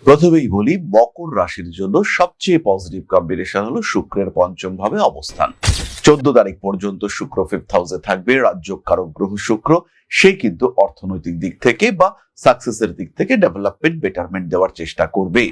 প্রথমেই বলি, মকর রাশির জন্য সবচেয়ে পজিটিভ কম্বিনেশন হলো শুক্রের পঞ্চম ভাবে অবস্থান। 14 তারিখ পর্যন্ত শুক্র 5th হাউসে থাকবে। রাজযোগ কারক গ্রহ শুক্র, সে কিন্তু অর্থনৈতিক দিক থেকে বা সাকসেসের দিক থেকে ডেভেলপমেন্ট বেটারমেন্ট দেওয়ার চেষ্টা করবে।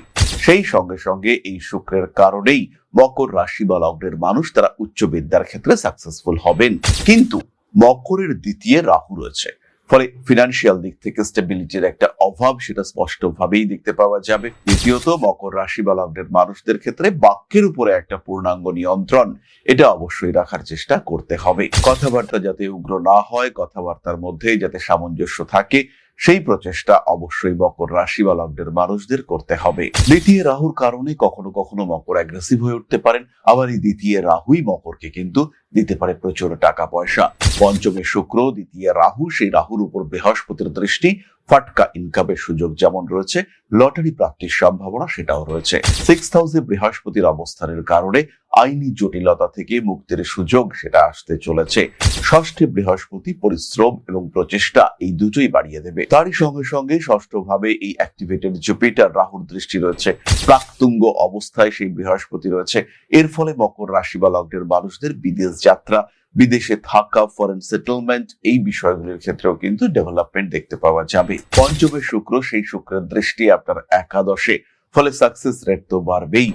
সেই সঙ্গে সঙ্গে এই শুক্রের কারণেই মকর রাশি বা লগ্নের মানুষ তারা উচ্চ বিদ্যার ক্ষেত্রে সাকসেসফুল হবেন। কিন্তু মকরের দ্বিতীয় রাহু রয়েছে, ফলে ফিনান্সিয়াল দিক থেকে স্টেবিলিটির একটা অভাব সেটা স্পষ্টভাবেই দেখতে পাওয়া যাবে। দ্বিতীয়ত, মকর রাশি বা লগ্নের মানুষদের ক্ষেত্রে বাক্যের উপরে একটা পূর্ণাঙ্গ নিয়ন্ত্রণ এটা অবশ্যই রাখার চেষ্টা করতে হবে। কথাবার্তা যাতে উগ্র না হয়, কথাবার্তার মধ্যে যাতে সামঞ্জস্য থাকে, সেই প্রচেষ্টা অবশ্যই মকর রাশি বা লগ্নের মানুষদের করতে হবে। দ্বিতীয় রাহুর কারণে কখনো কখনো মকর অ্যাগ্রেসিভ হয়ে উঠতে পারেন, আবার এই দ্বিতীয় রাহুই মকরকে কিন্তু দিতে পারে প্রচুর টাকা পয়সা। পঞ্চমে শুক্র, দ্বিতীয় রাহু, সেই রাহুর উপর বৃহস্পতির দৃষ্টি, ফাটকা ইনকামের সুযোগ যেমন রয়েছে, লটারি প্রাপ্তির সম্ভাবনা সেটাও রয়েছে। 6th হাউসে বৃহস্পতির অবস্থানের কারণে আইনি জটিলতা থেকে মুক্তির সুযোগ সেটা আসতে চলেছে। ষষ্ঠে বৃহস্পতি পরিশ্রম এবং প্রচেষ্টা এই দুটোই বাড়িয়ে দেবে। তারই সঙ্গে সঙ্গে ষষ্ঠ ভাবে এই অ্যাক্টিভেটেড জুপিটার রাহুর দৃষ্টি রয়েছে, প্রাক্তুঙ্গ অবস্থায় সেই বৃহস্পতি রয়েছে। এর ফলে মকর রাশি বা লগ্নের মানুষদের বিদেশ যাত্রা, বিদেশে থাকা, ফরেন সেটেলমেন্ট, এই বিষয়গুলির ক্ষেত্রেও কিন্তু ডেভেলপমেন্ট দেখতে পাওয়া যাবে। পঞ্চমে শুক্র, সেই শুক্রের দৃষ্টি আপনার একাদশে, ফলে সাকসেস রেট তো বাড়বেই।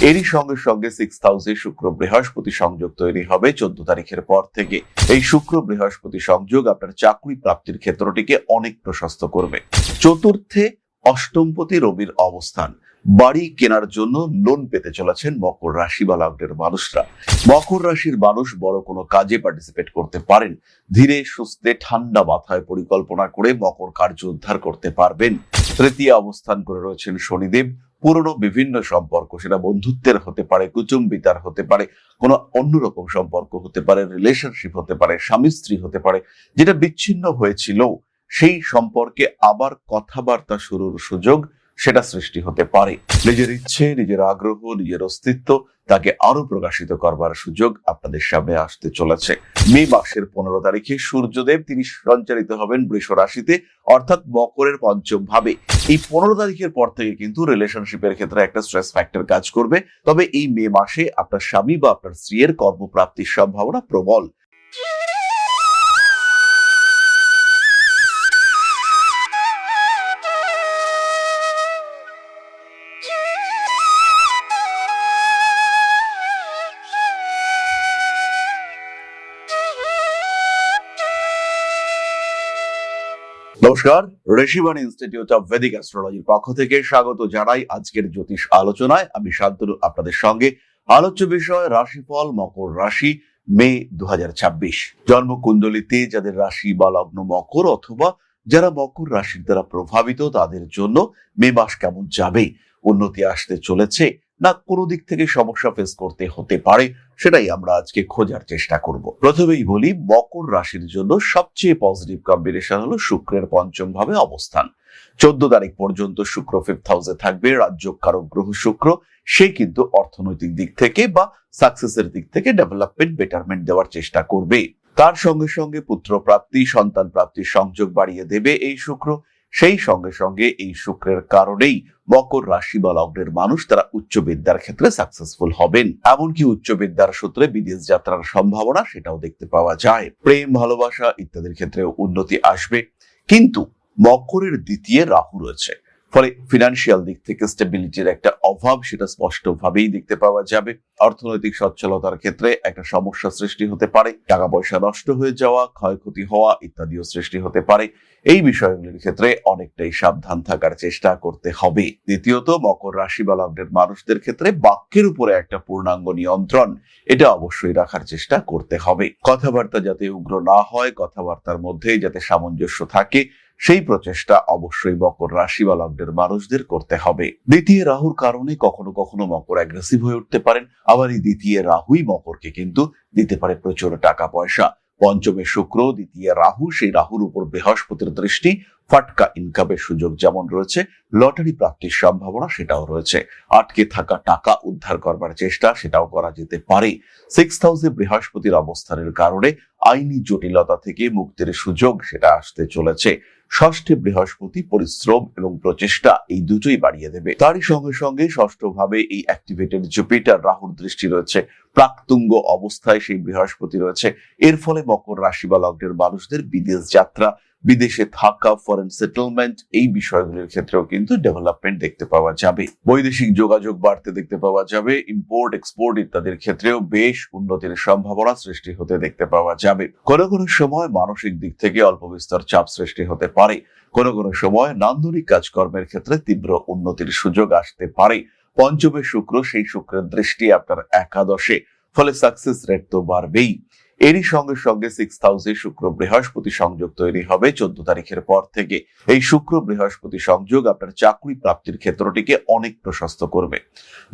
এরই সঙ্গে সঙ্গে 6th হাউসে শুক্র বৃহস্পতি সংযোগ তৈরি হবে 14 তারিখের পর থেকে। এই শুক্র বৃহস্পতি সংযোগ আপনার চাকরি প্রাপ্তির ক্ষেত্রটিকে অনেক প্রশস্ত করবে। চতুর্থে অষ্টমপতি রবির অবস্থান, বাড়ি কেনার জন্য লোন পেতে চলেছেন মকর রাশি বা লগ্নের মানুষরা। মকর রাশির মানুষ বড় কোনো কাজে পার্টিসিপেট করতে পারেন। ধীরে সুস্থে ঠান্ডা মাথায় পরিকল্পনা করে মকর কার্য উদ্ধার করতে পারবেন। তৃতীয় অবস্থান করে রয়েছেন শনিদেব। পুরনো বিভিন্ন সম্পর্ক, সেটা বন্ধুত্বের হতে পারে, কুটুম্বিতার হতে পারে, কোনো অন্যরকম সম্পর্ক হতে পারে, রিলেশনশিপ হতে পারে, স্বামী স্ত্রী হতে পারে, যেটা বিচ্ছিন্ন হয়েছিল সেই সম্পর্কে আবার কথাবার্তা শুরুর সুযোগ সেটা সৃষ্টি হতে পারে। নিজের ইচ্ছে, নিজের আগ্রহ, নিজের অস্তিত্ব তাকে আরো প্রকাশিত করবার সুযোগ আপনাদের সামনে আসতে চলেছে। মে মাসের 15 তারিখে সূর্যদেব তিনি সঞ্চারিত হবেন বৃষ রাশিতে, অর্থাৎ মকরের পঞ্চম ভাবে। এই 15 তারিখের পর থেকে কিন্তু রিলেশনশিপের ক্ষেত্রে একটা স্ট্রেস ফ্যাক্টর কাজ করবে। তবে এই মে মাসে আপনার স্বামী বা আপনার স্ত্রীর কর্মপ্রাপ্তির সম্ভাবনা প্রবল। নমস্কার, ঋষিবাণী ইনস্টিটিউট অফ ভেদিক অ্যাস্ট্রোলজির পক্ষ থেকে স্বাগত জানাই আজকের জ্যোতিষ আলোচনায়। আমি শান্তনু আপনাদের সঙ্গে। আলোচ্য বিষয় রাশিফল মকর রাশি মে 2026। জন্মকুণ্ডলিতে যাদের রাশি বা লগ্ন মকর, অথবা যারা মকর রাশির দ্বারা প্রভাবিত, তাদের জন্য মে মাস কেমন যাবে, উন্নতি আসতে চলেছে না কোনো দিক থেকে সমস্যা ফেস করতে হতে পারে, সেটাই আমরা আজকে খোঁজার চেষ্টা করব। প্রথমেই বলি, মকর রাশির জন্য সবচেয়ে পজিটিভ কম্বিনেশন হলো শুক্রের পঞ্চম ভাবে অবস্থান। 14 তারিখ পর্যন্ত শুক্র 5th হাউসে থাকবে। রাজযোগ কারক গ্রহ শুক্র, সে কিন্তু অর্থনৈতিক দিক থেকে বা সাকসেসের দিক থেকে ডেভেলপমেন্ট বেটারমেন্ট দেওয়ার চেষ্টা করবে। তার সঙ্গে সঙ্গে পুত্র প্রাপ্তি, সন্তান প্রাপ্তির সংযোগ বাড়িয়ে দেবে এই শুক্র। সেই সঙ্গে সঙ্গে এই শুক্রের কারণেই মকর রাশি বা লগ্নের মানুষ তারা উচ্চ বিদ্যার ক্ষেত্রে সাকসেসফুল হবেন। এমনকি উচ্চ বিদ্যার সূত্রে বিদেশ যাত্রার সম্ভাবনা সেটাও দেখতে পাওয়া যায়। প্রেম, ভালোবাসা ইত্যাদির ক্ষেত্রে উন্নতি আসবে। কিন্তু মকরের দ্বিতীয় রাহু রয়েছে, ফলে ফিনান্সিয়াল দিক থেকে স্টেবিলিটির একটা অভাব সেটা স্পষ্টভাবেই দেখতে পাওয়া যাবে। অর্থনৈতিক সচ্ছলতার ক্ষেত্রে একটা সমস্যা সৃষ্টি হতে পারে, টাকা পয়সা নষ্ট হয়ে যাওয়া, ক্ষয়ক্ষতি হওয়া ইত্যাদিও সৃষ্টি হতে পারে। এই বিষয়গুলির ক্ষেত্রে অনেকটাই সাবধান থাকার চেষ্টা করতে হবে। দ্বিতীয়ত, মকর রাশি বা লগ্নের মানুষদের ক্ষেত্রে বাক্যের উপরে একটা পূর্ণাঙ্গ নিয়ন্ত্রণ এটা অবশ্যই রাখার চেষ্টা করতে হবে। কথাবার্তা যাতে উগ্র না হয়, কথাবার্তার মধ্যে যাতে সামঞ্জস্য থাকে, সেই প্রচেষ্টা অবশ্যই মকর রাশি বা লগ্নের মানুষদের করতে হবে। দ্বিতীয় রাহুর কারণে কখনো কখনো মকর অ্যাগ্রেসিভ হয়ে উঠতে পারেন, আবার এই দ্বিতীয় রাহুই মকরকে কিন্তু দিতে পারে প্রচুর টাকা পয়সা। পঞ্চমে শুক্র, দ্বিতীয় রাহু, সেই রাহুর উপর বৃহস্পতির দৃষ্টি, ফাটকা ইনকামের সুযোগ যেমন রয়েছে, লটারি প্রাপ্তির সম্ভাবনা সেটাও রয়েছে। আটকে থাকা টাকা উদ্ধার করবার চেষ্টা সেটাও করা যেতে পারে। 6th হাউসে বৃহস্পতির অবস্থানের কারণে আইনি জটিলতা থেকে মুক্তির সুযোগ সেটা আসতে চলেছে। ষষ্ঠে বৃহস্পতি পরিশ্রম এবং প্রচেষ্টা এই দুটোই বাড়িয়ে দেবে। তারই সঙ্গে সঙ্গে ষষ্ঠ ভাবে এই অ্যাক্টিভেটেড জুপিটার রাহুর দৃষ্টি রয়েছে, প্রাক্তুঙ্গ অবস্থায় সেই বৃহস্পতি রয়েছে। এর ফলে মকর রাশি বা লগ্নের মানুষদের বিদেশ যাত্রা, বিদেশে থাকা, ফরেন সেটেলমেন্ট এই বিষয়গুলির ক্ষেত্রেও কিন্তু ডেভেলপমেন্ট দেখতে পাওয়া যাবে। বৈদেশিক যোগাযোগ বাড়তে দেখতে পাওয়া যাবে। ইম্পোর্ট এক্সপোর্ট ইত্যাদির ক্ষেত্রেও বেশ উন্নতির সম্ভাবনা সৃষ্টি হতে দেখতে পাওয়া যাবে। কোনো কোনো সময় মানসিক দিক থেকে অল্প বিস্তর চাপ সৃষ্টি হতে পারে। কোনো কোনো সময় নান্দনিক কাজকর্মের ক্ষেত্রে তীব্র উন্নতির সুযোগ আসতে পারে। পঞ্চমে শুক্র, সেই শুক্রের দৃষ্টি আপনার একাদশে, ফলে সাকসেস রেট তো বাড়বেই। এরই সঙ্গে সঙ্গে 6th হাউসে শুক্র বৃহস্পতি সংযোগ তৈরি হবে 14 তারিখের পর থেকে। এই শুক্র বৃহস্পতি সংযোগ আপনার চাকরি প্রাপ্তির ক্ষেত্রটিকে অনেক প্রশস্ত করবে।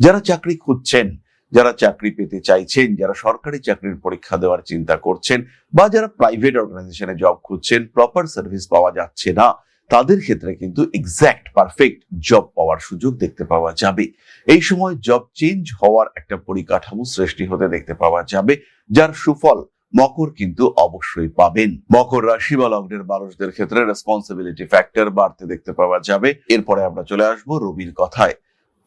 যারা চাকরি খুঁজছেন, যারা চাকরি পেতে চাইছেন, যারা সরকারি চাকরির পরীক্ষা দেওয়ার চিন্তা করছেন, বা যারা প্রাইভেট অর্গানাইজেশনে জব খুঁজছেন, প্রপার সার্ভিস পাওয়া যাচ্ছে না, তাদের ক্ষেত্রে কিন্তু এক্স্যাক্ট পারফেক্ট জব পাওয়ার সুযোগ দেখতে পাওয়া যাবে। এই সময় জব চেঞ্জ হওয়ার একটা পরিকাঠামো সৃষ্টি হতে দেখতে পাওয়া যাবে, যার সুফল মকর কিন্তু অবশ্যই পাবেন। মকর রাশি বা লগ্নের মানুষদের ক্ষেত্রে রেসপন্সিবিলিটি ফ্যাক্টর বাড়তে দেখতে পাওয়া যাবে। এরপরে আমরা চলে আসবো রবির কথায়।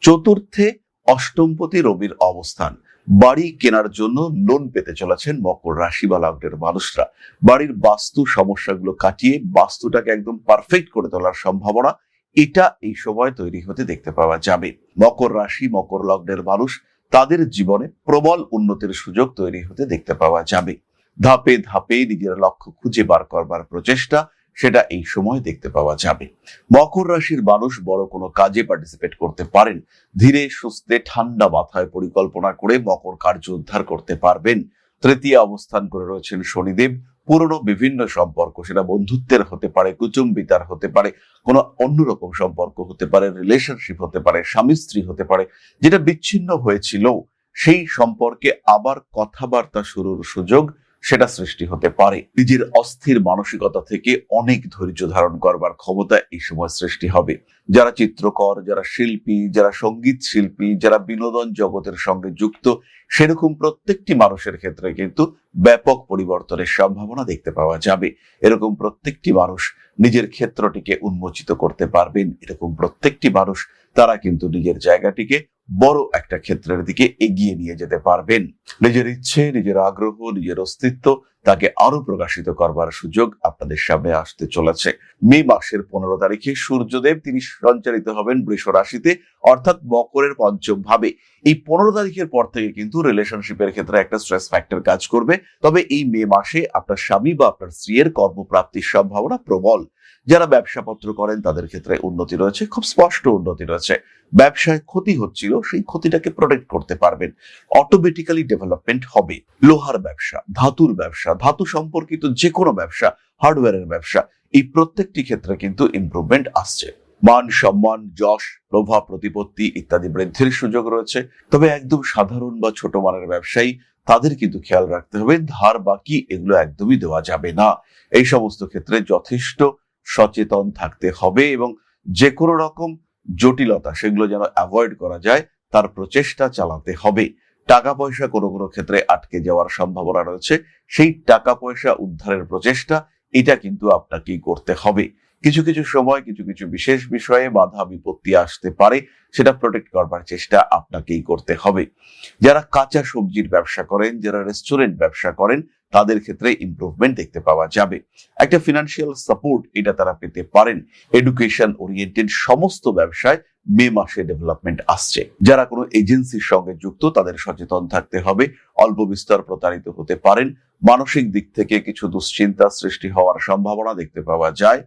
চতুর্থে অষ্টমপতি রবির অবস্থান। বাড়ি কেনার জন্য লোন পেতে চলেছেন মকর রাশি বা লগ্নের মানুষরা। বাড়ির বাস্তু সমস্যাগুলো কাটিয়ে বাস্তুটাকে একদম পারফেক্ট করে তোলার সম্ভাবনা এটা এই সময় তৈরি হতে দেখতে পাওয়া যাবে। মকর রাশি মকর লগ্নের মানুষ, তাদের জীবনে প্রবল উন্নতির সুযোগ তৈরি হতে দেখতে পাওয়া যাবে। ধাপে ধাপে নিজের লক্ষ্য খুঁজে বার করবার প্রচেষ্টা সেটা এই সময় দেখতে পাওয়া যাবে। মকর রাশির মানুষ বড় কোনো কাজে পার্টিসিপেট করতে পারেন। ধীরে সুস্থে ঠান্ডা মাথায় পরিকল্পনা করে মকর কার্য উদ্ধার করতে পারবেন। তৃতীয় অবস্থান করে রয়েছেন শনিদেব। পুরনো বিভিন্ন সম্পর্ক, সেটা বন্ধুত্বের হতে পারে, কুটুম্বিতার হতে পারে, কোনো অন্যরকম সম্পর্ক হতে পারে, রিলেশনশিপ হতে পারে, স্বামী স্ত্রী হতে পারে, যেটা বিচ্ছিন্ন হয়েছিল সেই সম্পর্কে আবার কথাবার্তা শুরুর সুযোগ সেটা সৃষ্টি হতে পারে। নিজের অস্থির মানসিকতা থেকে অনেক ধৈর্য ধারণ করবার ক্ষমতা এই সময় সৃষ্টি হবে। যারা চিত্রকর, যারা শিল্পী, যারা সঙ্গীত শিল্পী, যারা বিনোদন জগতের সঙ্গে যুক্ত, সেরকম প্রত্যেকটি মানুষের ক্ষেত্রে কিন্তু ব্যাপক পরিবর্তনের সম্ভাবনা দেখতে পাওয়া যাবে। এরকম প্রত্যেকটি মানুষ নিজের ক্ষেত্রটিকে উন্মোচিত করতে পারবেন। এরকম প্রত্যেকটি মানুষ তারা কিন্তু নিজের জায়গাটিকে বড় একটা ক্ষেত্রের দিকে এগিয়ে নিয়ে যেতে পারবেন। নিজের ইচ্ছে, নিজের আগ্রহ, নিজের অস্তিত্ব তাকে আরো প্রকাশিত করবার সুযোগ আপনাদের সামনে আসতে চলেছে। মে মাসের 15 তারিখে সূর্যদেব তিনি সঞ্চারিত হবেন বৃষ রাশিতে, অর্থাৎ মকরের পঞ্চম ভাবে। এই 15 তারিখের পর থেকে কিন্তু রিলেশনশিপের ক্ষেত্রে একটা স্ট্রেস ফ্যাক্টর কাজ করবে। তবে এই মে মাসে আপনার স্বামী বা আপনার স্ত্রীর কর্মপ্রাপ্তির সম্ভাবনা প্রবল। যারা ব্যবসাপত্র করেন তাদের ক্ষেত্রে উন্নতি রয়েছে, খুব স্পষ্ট উন্নতি রয়েছে। ব্যবসায় ক্ষতি হচ্ছিল, সেই ক্ষতিটাকে প্রোটেক্ট করতে পারবেন। অটোমেটিক্যালি ডেভেলপমেন্ট হবে। লোহার ব্যবসা, ধাতুর ব্যবসা, ধাতু সম্পর্কিত যে কোনো ব্যবসা, হার্ডওয়্যারের ব্যবসা, এই প্রত্যেকটি ক্ষেত্রে কিন্তু ইমপ্রুভমেন্ট আসছে। মান সম্মান, যশ, প্রভাব প্রতিপত্তি ইত্যাদি বৃদ্ধির সুযোগ রয়েছে। তবে একদম সাধারণ বা ছোট মানের ব্যবসায়ী, তাদের কিন্তু খেয়াল রাখতে হবে ধার বাকি এগুলো একদমই দেওয়া যাবে না। এই সমস্ত ক্ষেত্রে যথেষ্ট সচেতন থাকতে হবে এবং যে কোনো রকম জটিলতা সেগুলো যেন অ্যাভয়েড করা যায় তার প্রচেষ্টা চালাতে হবে। টাকা পয়সা কোনো কোনো ক্ষেত্রে আটকে যাওয়ার সম্ভাবনা রয়েছে, সেই টাকা পয়সা উদ্ধারের প্রচেষ্টা এটা কিন্তু আপনাকেই করতে হবে। কিছু কিছু সময় কিছু কিছু বিশেষ বিষয়ে বাধা বিপত্তি আসতে পারে, সেটা প্রোটেক্ট করবার চেষ্টা আপনাকেই করতে হবে। যারা কাঁচা সবজির ব্যবসা করেন, যারা রেস্টুরেন্ট ব্যবসা করেন, তাদের ক্ষেত্রে ইমপ্রুভমেন্ট দেখতে পাওয়া যাবে। একটা ফিনান্সিয়াল সাপোর্ট এটা তারা পেতে পারেন। এডুকেশন ওরিয়েন্টেড সমস্ত ব্যবসায় মে মাসে ডেভেলপমেন্ট আসছে। যারা কোনো এজেন্সির সঙ্গে যুক্ত তাদের সচেতন থাকতে হবে। অল্প বিস্তর প্রতারিত হতে পারেন। মানসিক দিক থেকে কিছু দুশ্চিন্তা সৃষ্টি হওয়ার সম্ভাবনা দেখতে পাওয়া যায়।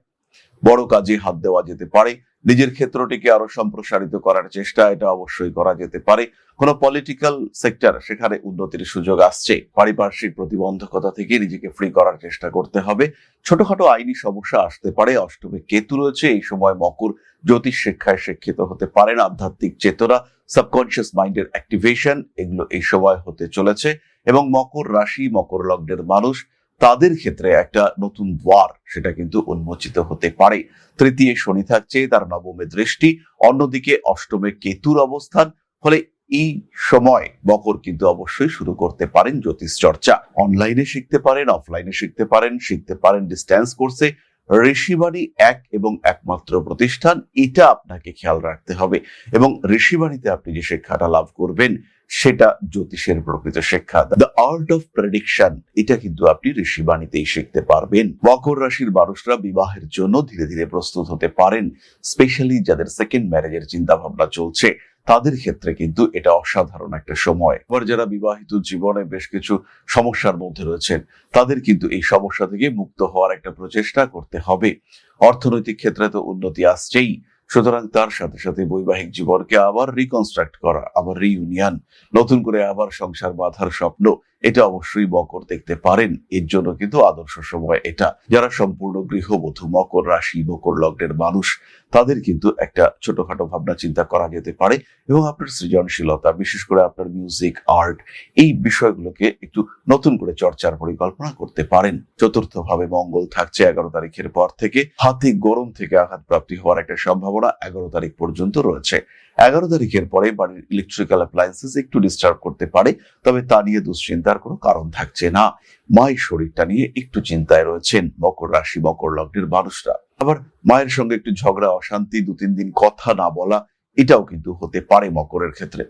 বড় কাজে হাত দেওয়া যেতে পারে। নিজের ক্ষেত্রটিকে আরো সম্প্রসারিত করার চেষ্টা এটা অবশ্যই করা যেতে পারে। কোনো পলিটিক্যাল সেক্টর, সেখানে উন্নতির সুযোগ আসছে। পারিপার্শ্বিক প্রতিবন্ধকতা থেকে নিজেকে ফ্রি করার চেষ্টা করতে হবে। ছোটখাটো আইনি সমস্যা আসতে পারে। অষ্টমে কেতু রয়েছে, এই সময় মকর জ্যোতিষ শিক্ষায় শিক্ষিত হতে পারেন। আধ্যাত্মিক চেতনা, সাবকনশিয়াস মাইন্ডের অ্যাক্টিভেশন এগুলো এই সময় হতে চলেছে। এবং মকর রাশি মকর লগ্নের মানুষ, তাদের ক্ষেত্রে একটা নতুন দ্বার সেটা কিন্তু উন্মোচিত হতে পারে। তৃতীয় শনি থাকছে, তার নবমে দৃষ্টি, অন্যদিকে অষ্টমে কেতুর অবস্থান। ফলে এই সময় মকর কিন্তু অবশ্যই শুরু করতে পারেন জ্যোতিষ চর্চা। অনলাইনে শিখতে পারেন, অফলাইনে শিখতে পারেন, ডিস্টেন্স কোর্সে, ঋষিবাণী এক এবং একমাত্র প্রতিষ্ঠান, এটা আপনাকে খেয়াল রাখতে হবে। এবং ঋষিবাণীতে আপনি যে শিক্ষাটা লাভ করবেন সেটা জ্যোতিষের প্রকৃত শিক্ষা, দ্য আর্ট অফ প্রেডিকশন, এটা কিন্তু আপনি ঋষিবাণীতেই শিখতে পারবেন। মকর রাশির মানুষরা বিবাহের জন্য ধীরে ধীরে প্রস্তুত হতে পারেন, স্পেশালি যাদের সেকেন্ড ম্যারেজের চিন্তা ভাবনা চলছে তাদের ক্ষেত্রে কিন্তু এটা অসাধারণ একটা সময়। আবার যারা বিবাহিত জীবনে বেশ কিছু সমস্যার মধ্যে রয়েছেন তাদের কিন্তু এই সমস্যা থেকে মুক্ত হওয়ার একটা প্রচেষ্টা করতে হবে। অর্থনৈতিক ক্ষেত্রে তো উন্নতি আসছেই, সুতরাং তার সাথে সাথে বৈবাহিক জীবনকে আবার রিকনস্ট্রাক্ট করা, আবার রিইউনিয়ন, নতুন করে আবার সংসার বাঁধার স্বপ্ন, এটা অবশ্যই মকর দেখতে পারেন। এর জন্য কিন্তু আদর্শ সময় এটা। যারা সম্পূর্ণ গৃহবধূ মকর রাশি মকর লগ্নের মানুষ তাদের কিন্তু একটা ছোটখাটো ভাবনা চিন্তা করা যেতে পারে এবং আপনার সৃজনশীলতা, বিশেষ করে আপনার মিউজিক, আর্ট, এই বিষয়গুলোকে একটু নতুন করে চর্চার পরিকল্পনা করতে পারেন। চতুর্থ ভাবে মঙ্গল থাকছে 11 তারিখের পর থেকে। হাতে গরম থেকে আঘাত প্রাপ্তি হওয়ার একটা সম্ভাবনা 11 তারিখ পর্যন্ত রয়েছে। 11 তারিখের পরে বাড়ির ইলেকট্রিক্যাল অ্যাপ্লায়েন্সেস একটু ডিস্টার্ব করতে পারে, তবে তা নিয়ে দুশ্চিন্তার কোনো কারণ থাকছে না। মায়ের শরীরটা নিয়ে একটু চিন্তায় রয়েছেন মকর রাশি মকর লগ্নের মানুষরা। আবার মায়ের সঙ্গে একটু ঝগড়া, অশান্তি, 2-3 দিন কথা না বলা, এটাও কিন্তু হতে পারে মকরের ক্ষেত্রে।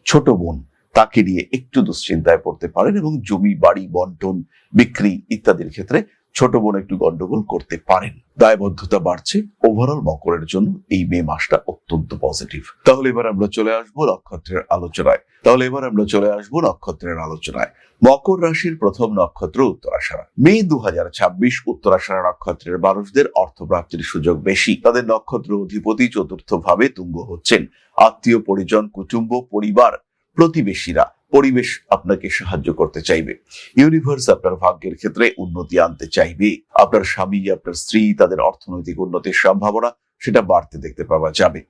ছোট বোন, তাকে নিয়ে একটু দুশ্চিন্তায় পড়তে পারেন এবং জমি বাড়ি বন্টন, বিক্রি ইত্যাদির ক্ষেত্রে ছোট বোন একটু গন্ডগোল করতে পারেন। দায়বদ্ধতা বাড়ছে। ওভারঅল মকরের জন্য এই মে মাসটা অত্যন্ত পজিটিভ। তাহলে এবার আমরা চলে আসবো নক্ষত্রের আলোচনায়। মকর রাশির প্রথম নক্ষত্র উত্তরাষাঢ়া। মে 2026 উত্তরাষাঢ়া নক্ষত্রের মানুষদের অর্থপ্রাপ্তির সুযোগ বেশি। তাদের নক্ষত্র অধিপতি চতুর্থ ভাবে তুঙ্গ হচ্ছেন। আত্মীয় পরিজন, কুটুম্ব, পরিবার, প্রতিবেশীরা, পরিবেশ আপনাকে সাহায্য করতে চাইবে। ইউনিভার্স আপনার ভাগ্যের ক্ষেত্রে উন্নতি আনতে চাইবে। আপনার স্বামী, আপনার স্ত্রী, তাদের অর্থনৈতিক উন্নতির সম্ভাবনা সেটা বাড়তে দেখতে পাওয়া যাবে।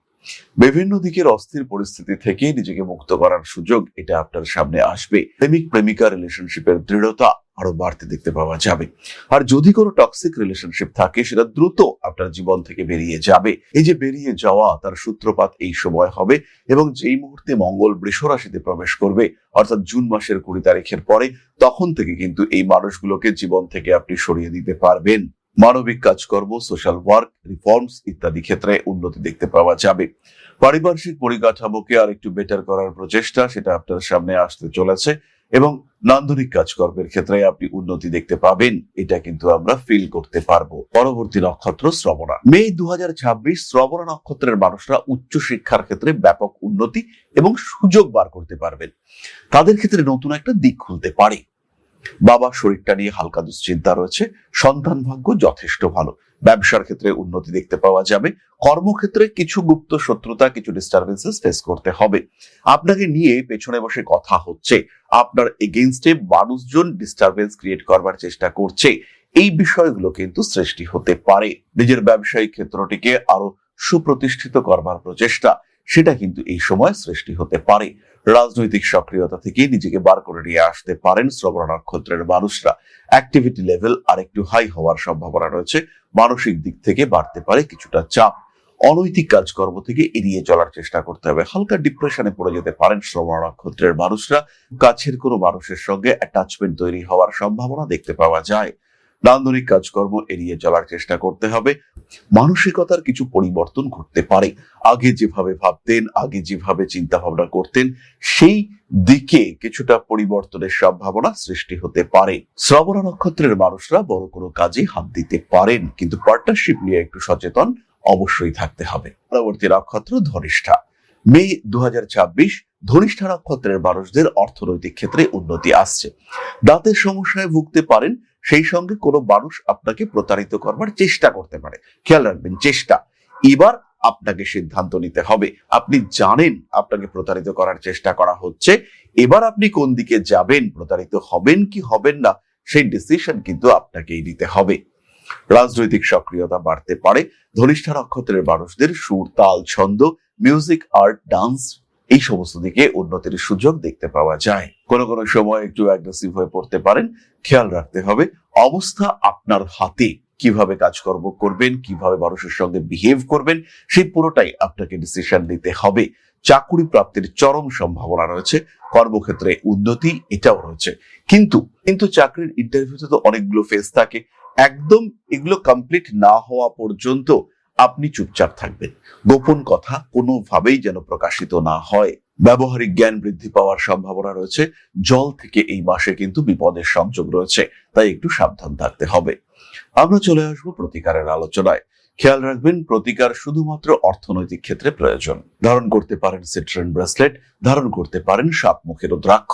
বিভিন্ন দিকের অস্থির পরিস্থিতি থেকে নিজেকে মুক্ত করার সুযোগ এটা আপনার সামনে আসবে। প্রেমিক প্রেমিকা রিলেশনশিপের দৃঢ়তা আরো বাড়তে দেখতে পাওয়া যাবে। আর যদি কোনো টক্সিক রিলেশনশিপ থাকে সেটা দ্রুত আপনার জীবন থেকে বেরিয়ে যাবে। এই যে বেরিয়ে যাওয়া, তার সূত্রপাত এই সময় হবে এবং যেই মুহূর্তে মঙ্গল বৃষ রাশিতে প্রবেশ করবে অর্থাৎ জুন মাসের 20 তারিখের পরে, তখন থেকে কিন্তু এই মানুষগুলোকে জীবন থেকে আপনি সরিয়ে দিতে পারবেন। মানবিক কাজকর্ম, সোশ্যাল ওয়ার্ক, রিফর্মস ইত্যাদি ক্ষেত্রে উন্নতি দেখতে পাওয়া যাবে। পারিপার্শ্বিক পরিকাঠামোকে আর একটু বেটার করার প্রচেষ্টা সেটা আপনার সামনে আসতে চলেছে এবং নান্দনিক কাজকর্মের ক্ষেত্রে আপনি উন্নতি দেখতে পাবেন, এটা কিন্তু আমরা ফিল করতে পারবো। পরবর্তী নক্ষত্র শ্রবণা। মে 2026 শ্রবণা নক্ষত্রের মানুষরা উচ্চ শিক্ষার ক্ষেত্রে ব্যাপক উন্নতি এবং সুযোগ বার করতে পারবেন। তাদের ক্ষেত্রে নতুন একটা দিক খুলতে পারে। বাবার শরীরটা নিয়ে হালকা দুশ্চিন্তা রয়েছে। সন্তান ভাগ্য যথেষ্ট ভালো। ব্যবসার ক্ষেত্রে উন্নতি দেখতে পাওয়া যাবে। কর্মক্ষেত্রে কিছু গুপ্ত শত্রুতা, কিছু ডিস্টারবেন্সেস ফেস করতে হবে। আপনাকে নিয়ে পেছনে বসে কথা হচ্ছে, আপনার এগেইনস্টে মানুষজন ডিস্টারবেন্স ক্রিয়েট করবার চেষ্টা করছে, এই বিষয়গুলো কিন্তু সৃষ্টি হতে পারে। নিজের ব্যবসায়িক ক্ষেত্রটিকে আরো সুপ্রতিষ্ঠিত করবার প্রচেষ্টা সেটা কিন্তু এই সময় সৃষ্টি হতে পারে। রাজনৈতিক সক্রিয়তা থেকে নিজেকে বার করে নিয়ে আসতে পারেন শ্রবণা নক্ষত্রের মানুষরা। অ্যাক্টিভিটি লেভেল আর একটু হাই হওয়ার সম্ভাবনা রয়েছে। মানসিক দিক থেকে বাড়তে পারে কিছুটা চাপ। অনৈতিক কাজকর্ম থেকে এড়িয়ে চলার চেষ্টা করতে হবে। হালকা ডিপ্রেশনে পড়ে যেতে পারেন শ্রবণা নক্ষত্রের মানুষরা। কাছের কোনো মানুষের সঙ্গে অ্যাটাচমেন্ট তৈরি হওয়ার সম্ভাবনা দেখতে পাওয়া যায়। নান্দনিক কাজকর্ম এড়িয়ে চলার চেষ্টা করতে হবে। মানসিকতার কিছু পরিবর্তন ঘটতে পারে। আগে যেভাবে ভাবতেন, আগে যেভাবে চিন্তা ভাবনা করতেন, সেই দিকে কিছুটা পরিবর্তনের সম্ভাবনা সৃষ্টি হতে পারে। শ্রবণা নক্ষত্রের মানুষরা বড় কোনো কাজে হাত দিতে পারেন, কিন্তু পার্টনারশিপ নিয়ে একটু সচেতন অবশ্যই থাকতে হবে। পরবর্তী নক্ষত্র ধনিষ্ঠা। মে 2026 ধনিষ্ঠা নক্ষত্রের মানুষদের অর্থনৈতিক ক্ষেত্রে উন্নতি আসছে। দাঁতের সমস্যায় ভুগতে পারেন, সেই সঙ্গে কোনো মানুষ আপনাকে প্রতারিত করবার চেষ্টা করতে পারে। খেয়াল রাখবেন, চেষ্টা। এবার আপনাকে সিদ্ধান্ত নিতে হবে। আপনি জানেন আপনাকে প্রতারিত করার চেষ্টা করা হচ্ছে, এবার আপনি কোন দিকে যাবেন, প্রতারিত হবেন কি হবেন না, সেই ডিসিশন কিন্তু আপনাকেই নিতে হবে। রাজনৈতিক সক্রিয়তা বাড়তে পারে। ধনিষ্ঠা নক্ষত্রের মানুষদের সুর, তাল, ছন্দ, মিউজিক, আর্ট, ডান্স এই সমস্ত দিকে উন্নতির সুযোগ দেখতে পাওয়া যায়। কোনো কোনো সময় একটু অ্যাগ্রেসিভ হয়ে পড়তে পারেন। খেয়াল রাখতে হবে, অবস্থা আপনার হাতে। কিভাবে কাজকর্ম করবেন, কিভাবে মানুষের সঙ্গে বিহেভ করবেন, সেই পুরোটাই আপনাকে ডিসিশন নিতে হবে। চাকুরি প্রাপ্তির চরম সম্ভাবনা রয়েছে। কর্মক্ষেত্রে উন্নতি এটাও রয়েছে, কিন্তু চাকরির ইন্টারভিউতে তো অনেকগুলো ফেজ থাকে। একদম এগুলো কমপ্লিট না হওয়া পর্যন্ত আপনি চুপচাপ থাকবেন। গোপন কথা কোনোভাবেই যেন প্রকাশিত না হয়। ব্যবহারিক জ্ঞান বৃদ্ধি পাওয়ার সম্ভাবনা রয়েছে। জল থেকে এই মাসে কিন্তু বিপদের সংযোগ রয়েছে, তাই একটু সাবধান থাকতে হবে। আমরা চলে আসবো প্রতিকারের আলোচনায়। খেয়াল রাখবেন, প্রতিকার শুধুমাত্র অর্থনৈতিক ক্ষেত্রে প্রয়োজন। ধারণ করতে পারেন সিট্রেন ব্রেসলেট, ধারণ করতে পারেন সাপ মুখের রুদ্রাক্ষ।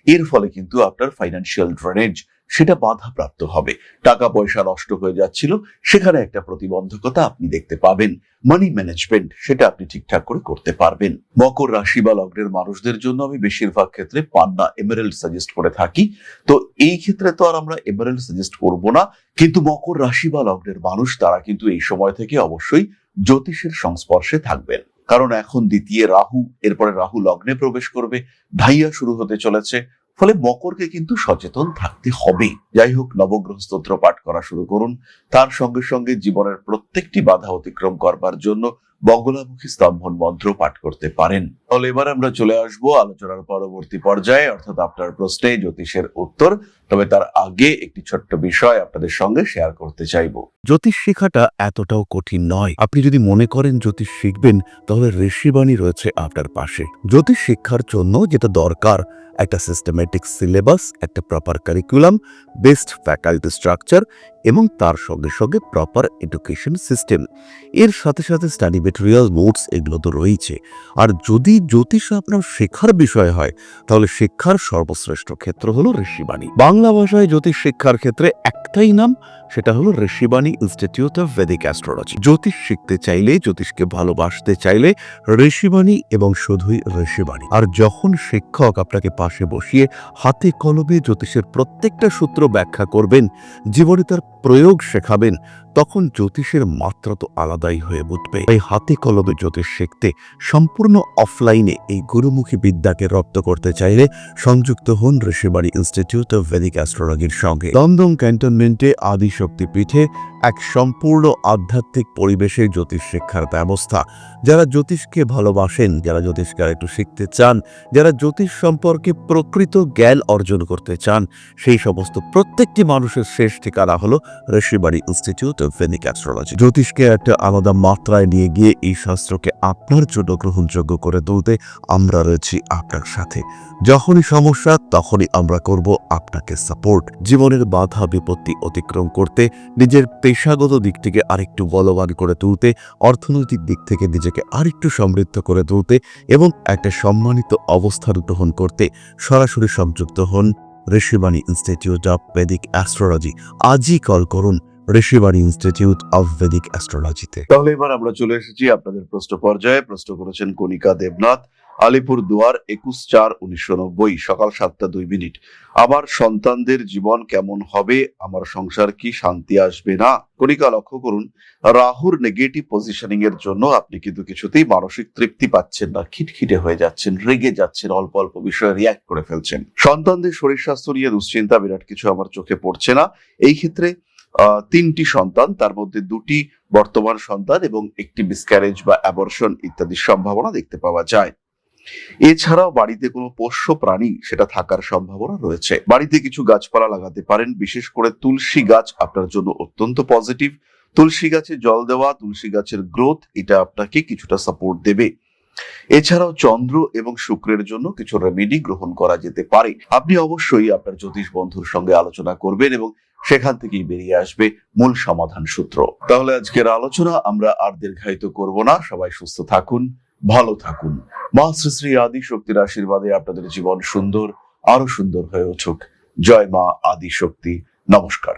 এর ফলে কিন্তু আপনার ফাইন্যান্সিয়াল ড্রেনেজ সেটা বাধাপ্রাপ্ত হবে। টাকা পয়সা নষ্ট হয়ে যাচ্ছিল, সেখানে একটা প্রতিবন্ধকতা আপনি দেখতে পাবেন। মানি ম্যানেজমেন্ট সেটা আপনি ঠিকঠাক করে করতে পারবেন। মকর রাশি বা লগ্নের মানুষদের জন্য আমি বেশিরভাগ ক্ষেত্রে পান্না এমারেল্ড সাজেস্ট করে থাকি। তো এই ক্ষেত্রে তো আর আমরা এমারেল্ড সাজেস্ট করব না, কিন্তু মকর রাশি বা লগ্নের মানুষ তারা কিন্তু এই সময় থেকে অবশ্যই জ্যোতিষের সংস্পর্শে থাকবেন। কারণ এখন দ্বিতীয় রাহু, এরপরে রাহু লগ্নে প্রবেশ করবে, ঢাইয়া শুরু হতে চলেছে। ফলে মকরকে কিন্তু সচেতন থাকতে হবে। যাই হোক, নবগ্রহ স্তোত্র পাঠ করা শুরু করুন। তার সঙ্গে সঙ্গে জীবনের প্রত্যেকটি বাধা অতিক্রম করবার জন্য বগলামুখী স্তম্ভন মন্ত্র পাঠ করতে পারেন। তাহলে এবার আমরা চলে আসবো আলোচনার পরবর্তী পর্যায়ে, অর্থাৎ আপনার প্রশ্নে জ্যোতিষের উত্তর। তবে তার আগে একটি ছোট্ট বিষয় আপনাদের সঙ্গে শেয়ার করতে চাইবো। জ্যোতিষ শেখাটা এতটাও কঠিন নয়। আপনি যদি মনে করেন জ্যোতিষ শিখবেন, তাহলে ঋষিবাণী রয়েছে আপনার পাশে। জ্যোতিষ শিক্ষার জন্য যেটা দরকার, একটা সিস্টেমেটিক সিলেবাস, একটা proper curriculum, best faculty structure এবং তার সঙ্গে সঙ্গে প্রপার এডুকেশন সিস্টেম। এর সাথে সাথে স্টাডি মেটেরিয়াল, নোটস এগুলো তো রয়েছে। আর যদি জ্যোতিষ আপনার শেখার বিষয় হয়, তাহলে শিক্ষার সর্বশ্রেষ্ঠ ক্ষেত্র হলো ঋষিবাণী। বাংলা ভাষায় জ্যোতিষ শিক্ষার ক্ষেত্রে একটাই নাম, সেটা হলো Rishibani institute of Vedic astrology. জ্যোতিষ শিখতে চাইলে, জ্যোতিষকে ভালোবাসতে চাইলে ঋষিবাণী এবং শুধুই ঋষিবাণী। আর যখন শিক্ষক আপনাকে পাশে বসিয়ে হাতে কলমে জ্যোতিষের প্রত্যেকটা সূত্র ব্যাখ্যা করবেন, জীবনে তার প্রয়োগ শেখাবেন, তখন জ্যোতিষের মাত্রা তো আলাদাই হয়ে উঠবে। তাই হাতে কলমে জ্যোতিষ শিখতে, সম্পূর্ণ অফলাইনে এই গুরুমুখী বিদ্যাকে রপ্ত করতে চাইলে সংযুক্ত হন ঋষিবাণী ইনস্টিটিউট অফ ভেদিক অ্যাস্ট্রোলজির সঙ্গে। দমদম ক্যান্টনমেন্টে আদিশক্তি পীঠে এক সম্পূর্ণ আধ্যাত্মিক পরিবেশে জ্যোতিষ শিক্ষার ব্যবস্থা। যারা জ্যোতিষকে ভালোবাসেন, যারা জ্যোতিষকে একটু শিখতে চান, যারা জ্যোতিষ সম্পর্কে প্রকৃত জ্ঞান অর্জন করতে চান, সেই সমস্ত প্রত্যেকটি মানুষের শেষ ঠিকানা হলো Rishibani institute of Vedic astrology. জ্যোতিষকে একটা আলাদা মাত্রায় নিয়ে গিয়ে এই শাস্ত্রকে আপনার জন্য গ্রহণযোগ্য করে তুলতে আমরা রয়েছি আপনার সাথে। যখনই সমস্যা, তখনই আমরা করব আপনাকে সাপোর্ট। জীবনের বাধা বিপত্তি অতিক্রম করতে, নিজের পেশাগত দিক থেকে আরেকটু বলবান করে তুলতে, অর্থনৈতিক দিক থেকে নিজেকে আরেকটু সমৃদ্ধ করে তুলতে এবং একটা সম্মানিত অবস্থান গ্রহণ করতে সরাসরি সংযুক্ত হন Rishibani institute of Vedic astrology. আজই কল করুন ঋষিবাণী ইনস্টিটিউট অফ ভেদিক অ্যাস্ট্রোলজিতে। তাহলে এবার আমরা চলে এসেছি আপনাদের প্রশ্ন পর্যায়ে। প্রশ্ন করেছেন কণিকা দেবনাথ, আলিপুর দুয়ার, 21/4/1990, সকাল 7টা 2 মিনিট। আমার সন্তানদের জীবন কেমন হবে? আমার সংসার কি শান্তি আসবে না? কণিকা, লক্ষ্য করুন, রাহুর নেগেটিভ পজিশনিং এর জন্য আপনি কিন্তু কিছুতেই মানসিক তৃপ্তি পাচ্ছেন না। খিটখিটে হয়ে যাচ্ছেন, রেগে যাচ্ছেন, অল্প অল্প বিষয়ে রিয়াক্ট করে ফেলছেন। সন্তানদের শরীর স্বাস্থ্য নিয়ে দুশ্চিন্তা, বিরাট কিছু আমার চোখে পড়ছে না। এই ক্ষেত্রে 3টি সন্তান, তার মধ্যে 2টি বর্তমান সন্তান এবং একটি মিসক্যারেজ বা অ্যাবর্শন ইত্যাদির সম্ভাবনা দেখতে পাওয়া যায়। এছাড়াও বাড়িতে কোনো পোষ্য প্রাণী সেটা থাকার সম্ভাবনা রয়েছে। বাড়িতে কিছু গাছপালা লাগাতে পারেন, বিশেষ করে তুলসী গাছ আপনার জন্য অত্যন্ত পজিটিভ। তুলসী গাছে জল দেওয়া, তুলসী গাছের গ্রোথ, এটা আপনাকে কিছুটা সাপোর্ট দেবে। এছাড়াও চন্দ্র এবং শুক্রের জন্য কিছু রেমেডি গ্রহণ করা যেতে পারে। আপনি অবশ্যই আপনার জ্যোতিষ বন্ধুর সঙ্গে আলোচনা করবেন এবং সেখান থেকেই বেরিয়ে আসবে মূল সমাধান সূত্র। তাহলে আজকের আলোচনা আমরা আর দীর্ঘায়িত করব না। সবাই সুস্থ থাকুন, ভালো থাকুন। মা শ্রী শ্রী আদি শক্তির আশীর্বাদে আপনাদের জীবন সুন্দর, আরো সুন্দর হয়ে উঠুক। জয় মা আদি শক্তি। নমস্কার।